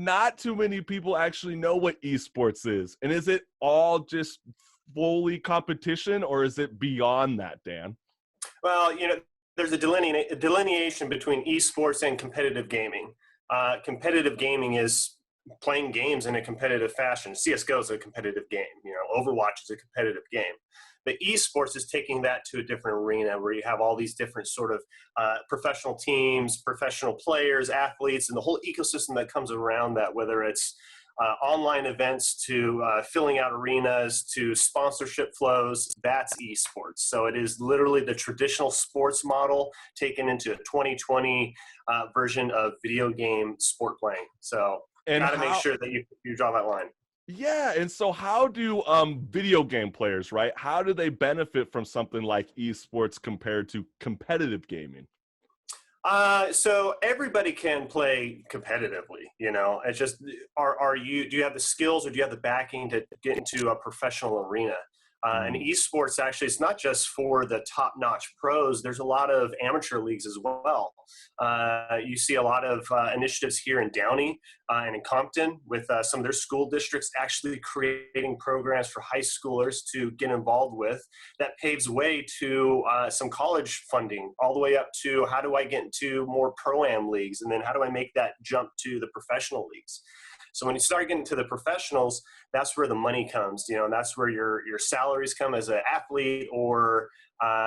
not too many people actually know what esports is. And is it all just fully competition, or is it beyond that, Dan? Well, there's a delineation between esports and competitive gaming. Competitive gaming is playing games in a competitive fashion. CSGO is a competitive game. Overwatch is a competitive game. But esports is taking that to a different arena where you have all these different sort of professional teams, professional players, athletes, and the whole ecosystem that comes around that, whether it's online events to filling out arenas to sponsorship flows. That's esports. So it is literally the traditional sports model taken into a 2020 version of video game sport playing. So got to make sure that you draw that line. Yeah, and so how do video game players, right? How do they benefit from something like esports compared to competitive gaming? So everybody can play competitively, It's just, do you have the skills or do you have the backing to get into a professional arena? And esports, actually, it's not just for the top-notch pros. There's a lot of amateur leagues as well. You see a lot of initiatives here in Downey and in Compton with some of their school districts actually creating programs for high schoolers to get involved with. That paves way to some college funding, all the way up to how do I get into more pro-am leagues, and then how do I make that jump to the professional leagues? So when you start getting to the professionals, that's where the money comes, and that's where your salaries come as an athlete, or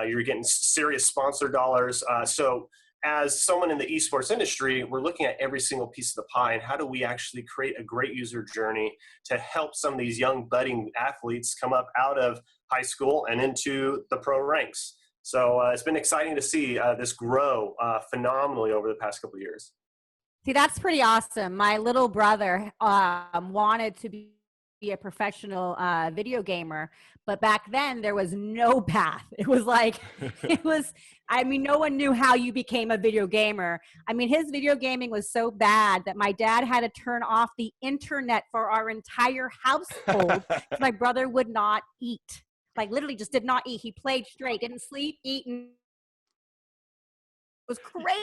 you're getting serious sponsor dollars. So as someone in the esports industry, we're looking at every single piece of the pie and how do we actually create a great user journey to help some of these young budding athletes come up out of high school and into the pro ranks. So it's been exciting to see this grow phenomenally over the past couple of years. See, that's pretty awesome. My little brother wanted to be a professional video gamer, but back then there was no path. It was like, no one knew how you became a video gamer. His video gaming was so bad that my dad had to turn off the internet for our entire household. My brother would not eat. Literally just did not eat. He played straight, didn't sleep, eat, and it was crazy.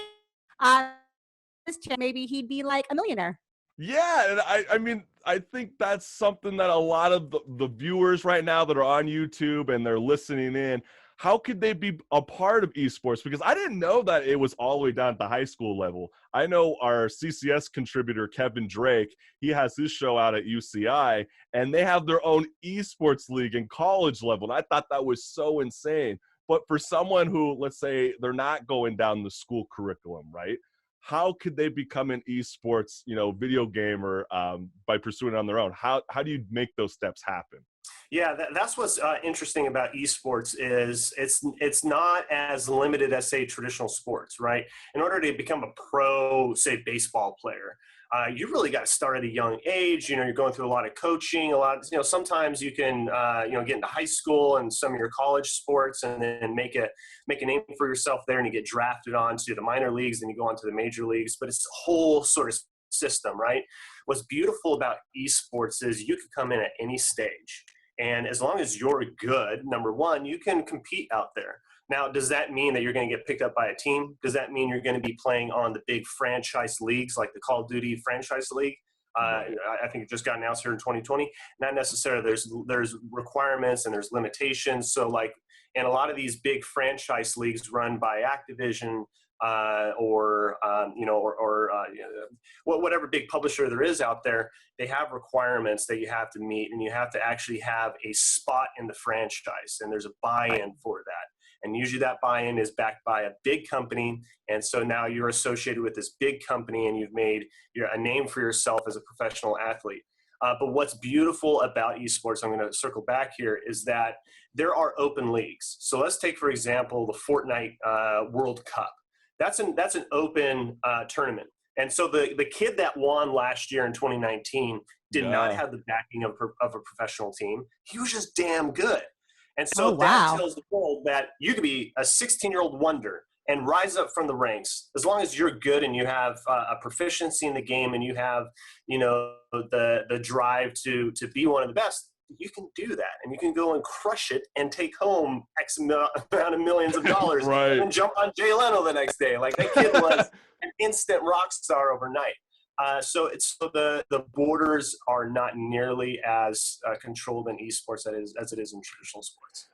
Maybe he'd be like a millionaire. Yeah, and I think that's something that a lot of the viewers right now that are on YouTube and they're listening in, how could they be a part of esports? Because I didn't know that it was all the way down at the high school level. I know our CCS contributor, Kevin Drake, he has his show out at UCI, and they have their own esports league in college level. And I thought that was so insane. But for someone who, let's say, they're not going down the school curriculum, right? How could they become an esports, video gamer by pursuing it on their own? How do you make those steps happen? Yeah, that's what's interesting about esports is it's not as limited as, say, traditional sports, right? In order to become a pro, say, baseball player, you really got to start at a young age. You're going through a lot of coaching, sometimes you can, get into high school and some of your college sports and then make a name for yourself there, and you get drafted onto the minor leagues and you go on to the major leagues, but it's a whole sort of system, right? What's beautiful about esports is you can come in at any stage. And as long as you're good, number one, you can compete out there. Now, does that mean that you're going to get picked up by a team? Does that mean you're going to be playing on the big franchise leagues like the Call of Duty franchise league? I think it just got announced here in 2020. Not necessarily. There's requirements and there's limitations. So in a lot of these big franchise leagues run by Activision whatever big publisher there is out there, they have requirements that you have to meet, and you have to actually have a spot in the franchise, and there's a buy-in for that. And usually that buy-in is backed by a big company. And so now you're associated with this big company and you've made a name for yourself as a professional athlete. But what's beautiful about esports, I'm going to circle back here, is that there are open leagues. So let's take, for example, the Fortnite World Cup. That's an open tournament. And so the kid that won last year in 2019 did not have the backing of a professional team. He was just damn good. And so that tells the world that you could be a 16-year-old wonder and rise up from the ranks. As long as you're good and you have a proficiency in the game and you have, the drive to be one of the best, you can do that. And you can go and crush it and take home X amount of millions of dollars right. and jump on Jay Leno the next day. That kid was an instant rock star overnight. So the borders are not nearly as controlled in esports as it is in traditional sports.